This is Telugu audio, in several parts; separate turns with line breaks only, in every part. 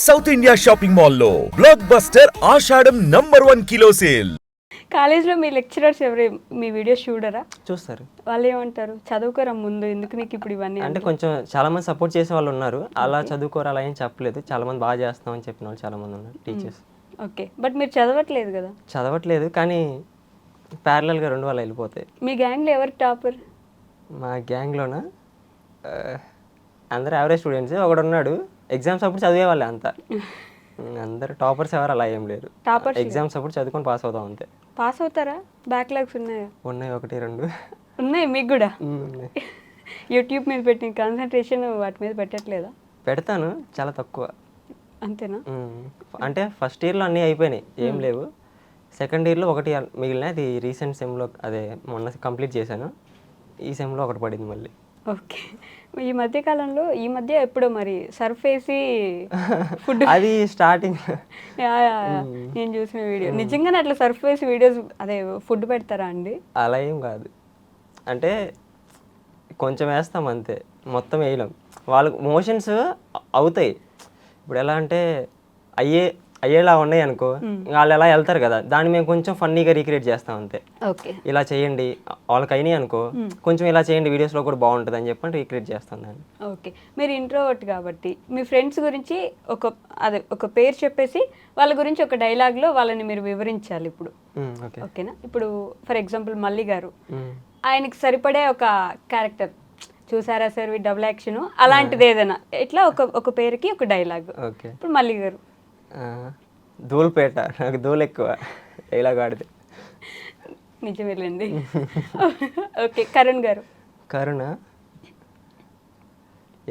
సౌత్ ఇండియా షాపింగ్ మాల్లో బ్లాక్ బస్టర్ ఆషాఢం #1 కిలో సేల్.
కాలేజ్లో మీ లెక్చరర్స్ ఎవరు మీ వీడియోస్ చూడరా?
చూస్తారు.
వాళ్ళు ఏమంటారు? చదువుకోరా ముందు, ఎందుకు నీకు ఇప్పుడు ఇవన్నీ
అంటే కొంచెం చాలా మంది సపోర్ట్ చేసే వాళ్ళు ఉన్నారు. అలా చదువుకోరు అలా ఏం చెప్పలేదు. చాలా మంది బాగా చేస్తామని చెప్పిన వాళ్ళు చాలా మంది ఉన్నారు టీచర్స్.
ఓకే, బట్ మీరు చదవట్లేదు కదా?
చదవట్లేదు కానీ ప్యారలల్గా రెండు వాళ్ళు వెళ్ళిపోతాయి.
మీ గ్యాంగ్లో ఎవరు టాపర్?
మా గ్యాంగ్లోన అందరు యావరేజ్ స్టూడెంట్స్. ఒకడు ఉన్నాడు ఎగ్జామ్స్ అప్పుడు చదివే వాళ్ళే అంతా. అందరు టాపర్స్ ఎవరు అలా ఏం లేరు. ఎగ్జామ్స్ అప్పుడు చదువుకొని పాస్ అవుతాం అంతే.
పాస్ అవుతారా? బ్యాక్లాగ్స్ ఉన్నాయా?
ఉన్నాయి, 1, 2
ఉన్నాయి మీకు కూడా.
ఉన్నాయి.
యూట్యూబ్ మీద పెట్టిన కాన్సన్ట్రేషన్ వాటి మీద పెట్టట్లేదా?
పెడతాను, చాలా తక్కువ.
అంతేనా?
అంటే ఫస్ట్ ఇయర్లో అన్నీ అయిపోయినాయి, ఏం లేవు. సెకండ్ ఇయర్లో ఒకటి మిగిలిన, అది రీసెంట్ సెమ్లో, అదే మొన్న కంప్లీట్ చేశాను. ఈ సెమ్లో ఒకటి పడింది మళ్ళీ.
ఓకే, ఈ మధ్య కాలంలో ఎప్పుడో మరి సర్ఫ్ వేసి ఫుడ్
అది స్టార్టింగ్
నేను చూసిన వీడియో. నిజంగానే అట్లా సర్ఫ్ వేసి వీడియోస్ అదే ఫుడ్ పెడతారా అండి?
అలా ఏం కాదు, అంటే కొంచెం వేస్తాం అంతే, మొత్తం వేయలేం. వాళ్ళకు మోషన్స్ అవుతాయి. ఇప్పుడు ఎలా అంటే అయ్యేలా ఉన్నాయి అనుకో, వాళ్ళు ఎలా వెళ్తారు కదా, దాన్ని మేము కొంచెం ఫన్నీగా రీక్రియేట్ చేస్తాం అంతే.
ఓకే,
ఇలా చేయండి, వాళ్ళకి అయినాయి అనుకో, కొంచెం ఇలా చేయండి వీడియోస్లో కూడా బాగుంటుంది అని చెప్పి రీక్రియేట్ చేస్తాం దాన్ని.
ఓకే, మీరు ఇంట్రోవర్ట్ కాబట్టి మీ ఫ్రెండ్స్ గురించి ఒక పేరు చెప్పేసి వాళ్ళ గురించి ఒక డైలాగ్లో వాళ్ళని మీరు వివరించాలి ఇప్పుడు. ఓకేనా? ఇప్పుడు ఫర్ ఎగ్జాంపుల్ మల్లి గారు, ఆయనకి సరిపడే ఒక క్యారెక్టర్ చూసారా సార్, డబుల్ యాక్షన్ అలాంటిది ఏదైనా ఇట్లా ఒక పేరుకి ఒక డైలాగ్.
ఓకే,
ఇప్పుడు మల్లి గారు
ధూళిపేట, నాకు ధూళి ఎక్కువ డైలాగ్ ఆడితే.
నిజమేలేండి. ఓకే, కరుణ్ గారు.
కరుణ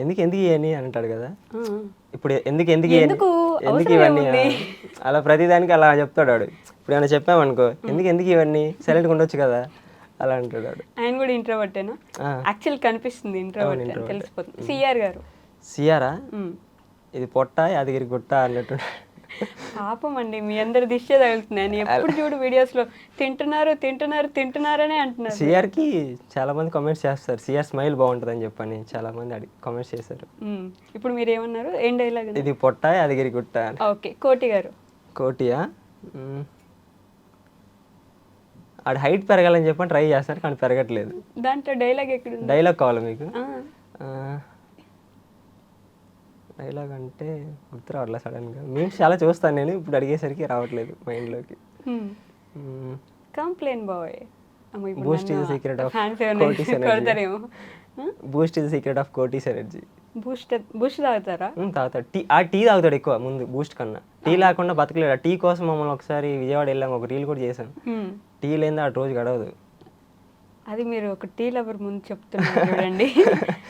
ఎందుకు ఇవన్నీ అంటాడు కదా, ఇప్పుడు ఎందుకు ఇవన్నీ అలా ప్రతిదానికి అలా చెప్తాడు వాడు. ఇప్పుడు ఏమైనా చెప్పామనుకో, ఎందుకు ఇవన్నీ, సైలెంట్గా ఉండొచ్చు కదా అలా అంటాడు వాడు.
ఆయన కూడా ఇంట్రోవర్టేనా? యాక్చువల్ కనిపిస్తుంది ఇంట్రోవర్ట్ అని తెలిసిపోతుంది. సిఆర్ గారు.
సిఆరా, ఇది పొట్ట యాదగిరి గుట్ట అన్నట్టు.
పాపం అండి, మీ అందరి దిష్టి తగులుతున్నాయని ఎప్పుడు చూడు వీడియోస్లో తింటున్నారనే అంటున్నారు.
సిఆర్కి చాలా మంది కామెంట్స్ చేస్తారు, సిఆర్ స్మైల్ బాగుంటుంది అని చెప్పని చాలా మంది కామెంట్స్ చేశారు.
ఇప్పుడు మీరు ఏమన్నారు? ఏం డైలాగ్?
ఇది పొట్ట యాదగిరి గుట్ట.
ఓకే, కోటి గారు.
కోటియా, ఆడు హైట్ పెరగాలని చెప్పని ట్రై చేస్తారు కానీ పెరగట్లేదు.
దాంట్లో డైలాగ్ ఎక్కడ?
డైలాగ్ కావాలి మీకు? డైలాగ్ అంటే గుర్తు రావట్లేదు సడన్గా. మీమ్స్ చాలా చూస్తాను నేను, ఇప్పుడు అడిగేసరికి రావట్లేదు మైండ్లోకి.
Complan boy.
Boost is the secret of cuties energy. Boost is the secret of cuties energy.
Boost తాగుతారా?
తాగుతాడు. టీ తాగుతాడు ఎక్కువ ముందు బూస్ట్ కన్నా. టీ లేకుండా బతకలేడు. టీ కోసం మమ్మల్ని ఒకసారి విజయవాడ వెళ్ళాము, ఒక రీల్ కూడా చేశాను. టీ లేని ఆ రోజు గడవదు.
అది మీరు ఒక టీ లవర్ ముందు చెప్తున్నారు చూడండి.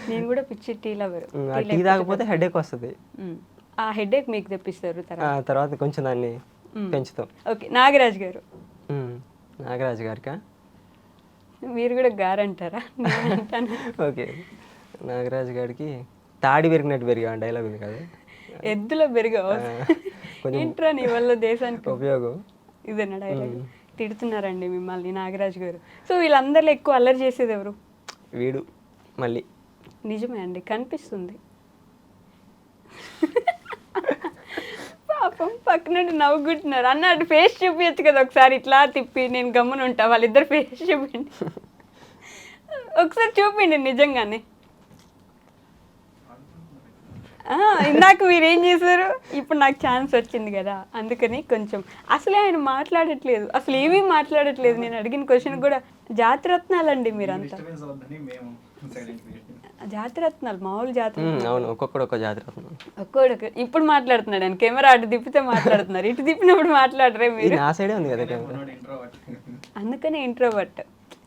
నేను కూడా పిచ్చి టీ లవర్.
టీ తాగకపోతే హెడేక్ వస్తుంది.
ఆ హెడేక్ మీకు తెప్పిస్తారు
తర్వాత కొంచెం దాన్ని పెంచుతాం.
ఓకే, నాగరాజ్ గారు.
నాగరాజ్ గారికా?
మీరు కూడా గారంటారా?
ఓకే, నాగరాజ్ గారికి తాడి పెరిగినట్టు పెరిగా డైలాగ్ ఉంది కదా,
ఎద్దులో పెరిగావు ఏంట్రా నీ వల్ల దేశానికి
ఉపయోగం,
ఇదేనా డైలాగ్? తిడుతున్నారండి మిమ్మల్ని నాగరాజ్ గారు. సో వీళ్ళందరిలో ఎక్కువ అల్లరి చేసేది ఎవరు?
వీడు మళ్ళీ.
నిజమే అండి, కనిపిస్తుంది. పాపం పక్కన నవ్వుకుంటున్నారు అన్నట్టు. ఫేస్ చూపించచ్చు కదా ఒకసారి, ఇట్లా తిప్పి నేను గమ్మున ఉంటా, వాళ్ళిద్దరు ఫేస్ చూపిండి ఒకసారి చూపిండి నిజంగానే. ఇందాక మీరు ఏం చేశారు? ఇప్పుడు నాకు ఛాన్స్ వచ్చింది కదా అందుకని కొంచెం. అసలే ఆయన మాట్లాడట్లేదు, అసలు ఏమీ మాట్లాడట్లేదు. నేను అడిగిన క్వశ్చన్ కూడా. జాతిరత్నాలండి మీరంతా, జాతిరత్నాలు, మామూలు జాతిరత్నాలు.
అవును, ఒక్కొక్కడు ఒక జాతిరత్నం.
ఒక్కొక్కడు ఇప్పుడు మాట్లాడుతున్నాడు ఆయన. కెమెరా అటు తిప్పితే మాట్లాడుతున్నారు, ఇటు తిప్పినప్పుడు మాట్లాడరే మీరు.
నా సైడే ఉంది కదా కెమెరా,
అందుకనే ఇంట్రోవర్ట్.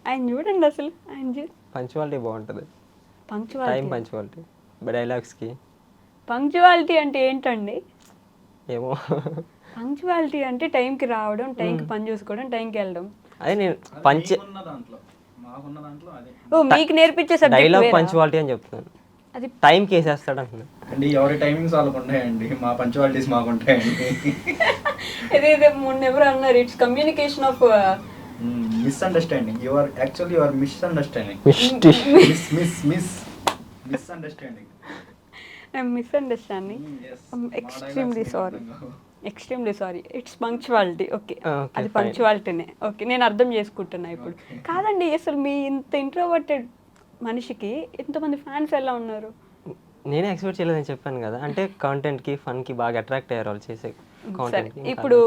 ఆయన చూడండి అసలు, ఆయన
పంచువాలిటీ బాగుంటుంది.
Punctuality,
punctuality డైలాగ్స్కి.
పంక్చువాలిటీ అంటే ఏంటండి?
ఏమో,
పంక్చువాలిటీ అంటే టైంకి రావడం, టైంకి పని చూసుకోవడం, టైంకి వెళ్ళడం.
అదే నేను
మీకు నేర్పించే
డైలాగ్ పంక్చువాలిటీ అని చెప్తున్నాను. అది టైంకి వేసేస్తాడు అంటున్నాను
అండి. ఎవరి టైమింగ్స్ వాళ్ళకు ఉంటాయండి, మా పంక్చువాలిటీస్ మాకు ఉంటాయండి.
ఇదే మొన్న ఎవరు అన్నారు, it's communication of
misunderstanding. You are misunderstanding. Misunderstanding.
I'm misunderstanding. Extremely sorry. It's punctuality. Okay, అది పంక్చువాలిటీనే. ఓకే, నేను అర్థం చేసుకుంటున్నా ఇప్పుడు. కాదండి, అసలు మీ ఇంత ఇంట్రోవర్టెడ్ మనిషికి ఇంతమంది ఫ్యాన్స్ ఎలా ఉన్నారు?
నేనే ఎక్స్పెక్ట్ చేయలేదని చెప్పాను కదా, అంటే కంటెంట్కి ఫన్కి బాగా అట్రాక్ట్ అయ్యారు వాళ్ళు చేసే
సరే,
కాంటెంట్.
ఇప్పుడు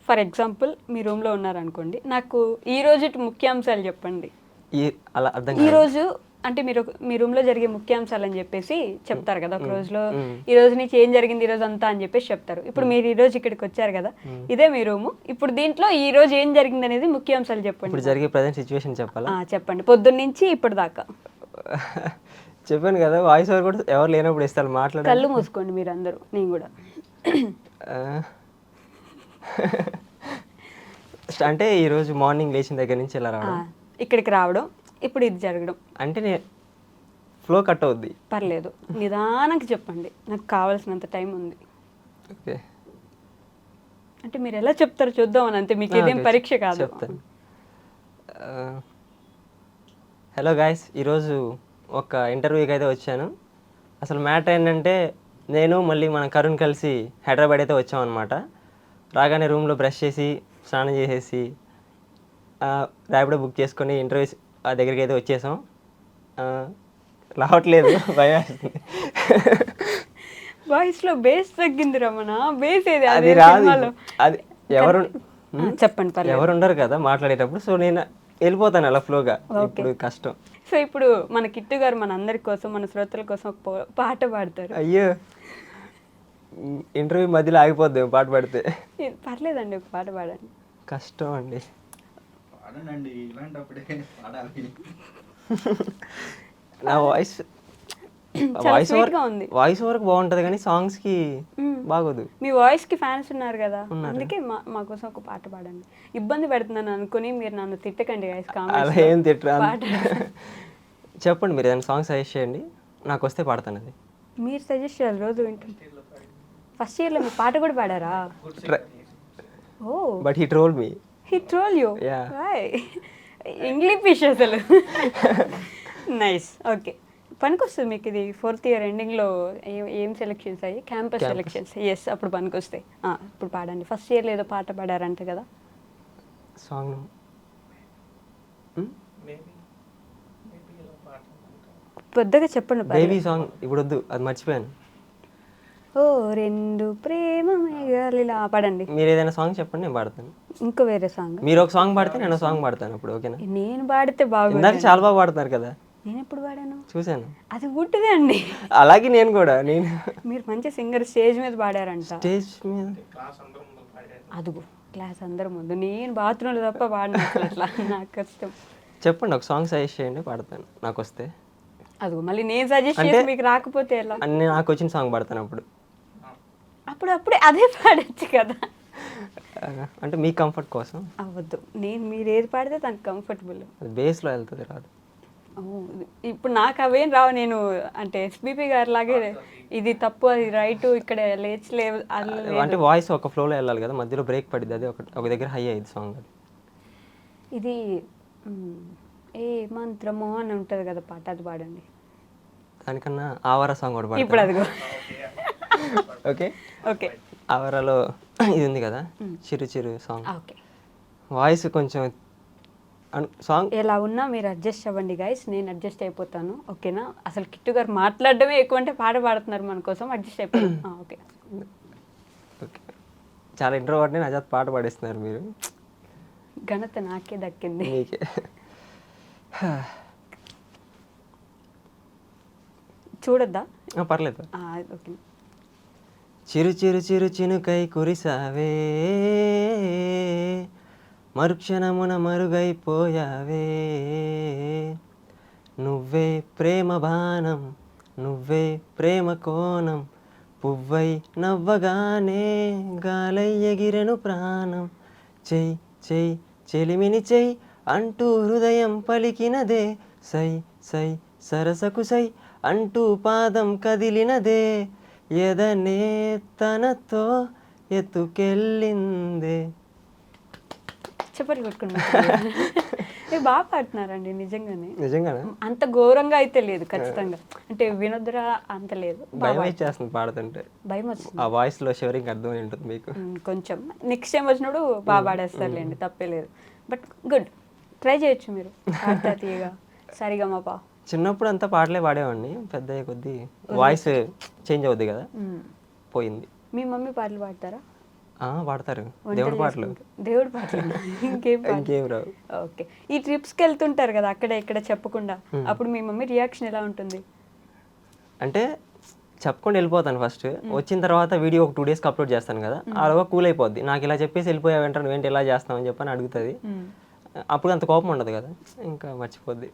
ఫర్ ఎగ్జాంపుల్ మీ రూమ్లో ఉన్నారనుకోండి, నాకు ఈ రోజు ముఖ్యాంశాలు చెప్పండి.
అలా అర్థం
ఈ
కాదు.
రోజు అంటే మీరు మీ రూమ్లో జరిగే ముఖ్యాంశాలు అని చెప్పేసి చెప్తారు కదా. ఒక రోజులో ఈ రోజు నుంచి ఏం జరిగింది ఈ రోజు అంతా అని చెప్పేసి చెప్తారు. ఇప్పుడు మీరు ఈ రోజు ఇక్కడికి వచ్చారు కదా, ఇదే మీ రూము. ఇప్పుడు దీంట్లో ఈ రోజు ఏం జరిగింది అనేది ముఖ్యాంశాలు చెప్పండి.
ఇప్పుడు జరిగే ప్రజెంట్ సిచ్యువేషన్ చెప్పాలా?
చెప్పండి, పొద్దున్న నుంచి ఇప్పటి దాకా.
చెప్పాను కదా, వాయిస్ ఓవర్ కూడా ఎవరు లేనప్పుడు ఇస్తారు మాట్లాడాలి.
కళ్ళు మూసుకోండి మీరు అందరూ, నేను కూడా.
అంటే ఈరోజు మార్నింగ్ లేచిన దగ్గర నుంచి ఇలా రావడం,
ఇక్కడికి రావడం, ఇప్పుడు ఇది జరగడం.
అంటే నేను ఫ్లో కట్ అవుద్ది.
పర్లేదు, నిదానంగా చెప్పండి, నాకు కావాల్సినంత టైం ఉంది.
ఓకే,
అంటే మీరు ఎలా చెప్తారో చూద్దామని, అంతే. మీకు ఇదేం పరీక్ష కాదు.
చెప్తాను. హలో గాయస్, ఈరోజు ఒక ఇంటర్వ్యూకి అయితే వచ్చాను. అసలు మ్యాటర్ ఏంటంటే, నేను మళ్ళీ మన కరుణ్ కలిసి హైదరాబాద్ అయితే వచ్చామన్నమాట. రాగానే రూమ్లో బ్రష్ చేసి స్నానం చేసేసి ర్యాపిడో బుక్ చేసుకొని ఇంటర్వ్యూ దగ్గరికి అయితే వచ్చేసాం. రావట్లేదు, భయం వేస్తుంది.
వాయిస్లో బేస్ తగ్గింది రమణ. బేస్ ఏది?
అది రాదు. అది ఎవరు
చెప్పండి, పర్లేదు.
ఎవరు ఉండరు కదా మాట్లాడేటప్పుడు, సో నేను వెళ్ళిపోతాను అలా ఫ్లోగా. ఇప్పుడు కష్టం.
సో ఇప్పుడు మన కిట్టు గారు మన అందరి కోసం, మన శ్రోతల కోసం ఒక పాట పాడతారు.
అయ్యో, ఇంటర్వ్యూ మధ్యలో ఆగిపోద్ది పాట పాడితే.
పర్లేదండి, ఒక పాట పాడండి.
కష్టం అండి.
పాడనండి, ఇలాంటప్పుడే పాడాలి.
నా వాయిస్ వాయిస్ ఓవర్ బాగుంటది కానీ సాంగ్స్ కి బాగోదు.
మీ వాయిస్ కి ఫ్యాన్స్ ఉన్నారు కదా, అందుకే మా కోసం ఒక పాట పాడండి. ఇబ్బంది పెడుతున్నాను అనుకుని మీరు నన్ను తిట్టకండి గైస్.
అలా ఏం తిట్టరా, చెప్పండి. మీరు ఏదైనా సాంగ్ సజెస్ట్ చేయండి, నాకు వస్తే పాడతాను. అది
మీరు సజెస్ట్ చేయాలి, రోజు వింటుంది. ఫస్ట్ ఇయర్లో మీ పాట కూడా పాడారా? Oh,
but he troll me.
He troll you? English అసలు. నైస్. ఓకే, పనికొస్తుంది మీకు ఇది. 4th ఇయర్ ఎండింగ్లో ఏం సెలెక్షన్స్ అయ్యి? Campus selections. ఎస్, అప్పుడు పనికొస్తాయి. ఇప్పుడు పాడండి. ఫస్ట్ ఇయర్లో ఏదో పాట పాడారంట కదా,
సాంగ్.
పెద్దగా చెప్పండి.
బేబీ సాంగ్ ఇప్పుడు వద్దు, అది మర్చిపోయాను.
ఓ రెండు ప్రేమ మేఘాలిలా పాడండి.
మీరు ఏదైనా సాంగ్ చెప్పండి, నేను పాడతాను.
ఇంకో వేరే సాంగ్.
మీరు ఒక సాంగ్ పాడితే నేను సాంగ్ పాడతాను. అప్పుడు ఓకేనా?
నేను పాడితే బాగుంది.
ఇందాక చాలా బాగా పాడుతున్నారు కదా.
నేను ఎప్పుడు పాడాను?
చూశాను.
అది గుడ్డిదే అండి.
అలాగే నేను కూడా.
మీరు మంచి సింగర్, స్టేజ్ మీద పాడారంట.
స్టేజ్ మీద
అదుగు క్లాస్ అందరి ముందు. నేను బాత్రూంలో తప్ప పాడిన అట్లా, నాకు కష్టం.
చెప్పండి, ఒక సాంగ్ సజెస్ట్ చేయండి, పాడతాను నాకు వస్తే.
అదుగు మళ్ళీ నేను సజెస్ట్ చేసి మీకు రాకపోతే ఎలా?
నేను నాకు వచ్చిన సాంగ్ పాడతాను.
అప్పుడే అదే పాడచ్చు కదా.
అంటే మీ కంఫర్ట్ కోసం
అవ్వద్దు. మీరు ఏది పాడితే తనకు కంఫర్టబుల్.
అది బేస్లో వెళ్తుంది, రాదు.
ఇప్పుడు నాకు అవేం రావు. నేను అంటే ఎస్పీపీ గారి లాగే ఇది తప్పు అది రైట్ ఇక్కడ లేచలేవు
అంటే వాయిస్ ఒక ఫ్లోలో వెళ్ళాలి కదా, మధ్యలో బ్రేక్ పడింది. అది ఒక దగ్గర హై అయ్యింది సాంగ్. అది
ఇది ఏ మంత్రమో అని ఉంటుంది కదా పాట, అది పాడండి.
దానికన్నా ఆవారా సాంగ్ కూడా పాడు.
ఇప్పుడు అదిగో.
ఓకే
ఓకే,
ఆవారాలో ఇది ఉంది కదా, చిరు చిరు సాంగ్.
ఓకే,
వాయిస్ కొంచెం సాంగ్
ఎలా ఉన్నా మీరు అడ్జస్ట్ అవ్వండి గైస్, నేను అడ్జస్ట్ అయిపోతాను. ఓకేనా? అసలు కిట్టు గారు మాట్లాడడమే ఎక్కువ అంటే పాట పాడుతున్నారు మన కోసం, అడ్జస్ట్ అయిపోతాను. ఓకే
ఓకే, చాలా ఇంట్రోవర్ట్ని నా చేత పాట పాడిస్తున్నారు మీరు.
ఘనత నాకే దక్కింది.
మీకే.
చూడొద్దా?
పర్లేదు.
ఓకే.
చిరు చిరు చిరు చినుకై కురిసావే, మరుక్షణమున మరుగైపోయావే, నువ్వే ప్రేమ బాణం, నువ్వే ప్రేమ కోణం, పువ్వై నవ్వగానే గాలై ఎగిరెను ప్రాణం, చెయ్ చెయ్ చెలిమిని చెయ్ అంటూ హృదయం పలికినదే, సై సై సరసకు సై అంటూ పాదం కదిలినదే, ఎదనే తనతో ఎత్తుకెళ్ళిందే.
చెప్పలు కొట్టుకున్నా. బాగా పాడుతున్నారండి నిజంగానే.
నిజంగానే
అంత ఘోరంగా అయితే లేదు ఖచ్చితంగా, అంటే వినోదరా అంత లేదు.
భయం ఇచ్చేస్తుంది పాడుతుంటే.
భయం వస్తుంది
ఆ వాయిస్లో షివరింగ్ అర్థమై ఉంటుంది మీకు.
కొంచెం. నెక్స్ట్ టైం వచ్చినప్పుడు బాగా పాడేస్తారులేండి, తప్పే లేదు. బట్ గుడ్, ట్రై చేయొచ్చు మీరు. పాడతా తీయగా సరిగమపా.
చిన్నప్పుడు అంతా పాటలే పాడేవాడిని, పెద్ద అయ్యే కొద్దీ వాయిస్ చేంజ్ అవుద్ది కదా, పోయింది.
మీ మమ్మీ పాటలు పాడతారా?
పాడతారు,
వంటలు
దేవుడి పాటలు.
చేసుకుంటూ. దేవుడి పాటలు ఇంకేం పాటలు?
ఇంకేం రావు.
ఓకే. ఈ ట్రిప్స్కి వెళ్తుంటారు కదా అక్కడ ఇక్కడ చెప్పకుండా, అప్పుడు మీ మమ్మీ రియాక్షన్ ఎలా ఉంటుంది?
అంటే చెప్పకుండా వెళ్ళిపోతాను ఫస్ట్, వచ్చిన తర్వాత వీడియో ఒక 2 డేస్కి అప్లోడ్ చేస్తాను కదా, అలాగా కూల్ అయిపోద్ది. నాకు ఇలా చెప్పేసి వెళ్ళిపోయావు వెంటనే, నువ్వేంటి ఇలా చేస్తావు అని చెప్పని అడుగుతుంది. అప్పుడు అంత కోపం ఉండదు కదా, ఇంకా మర్చిపోద్ది.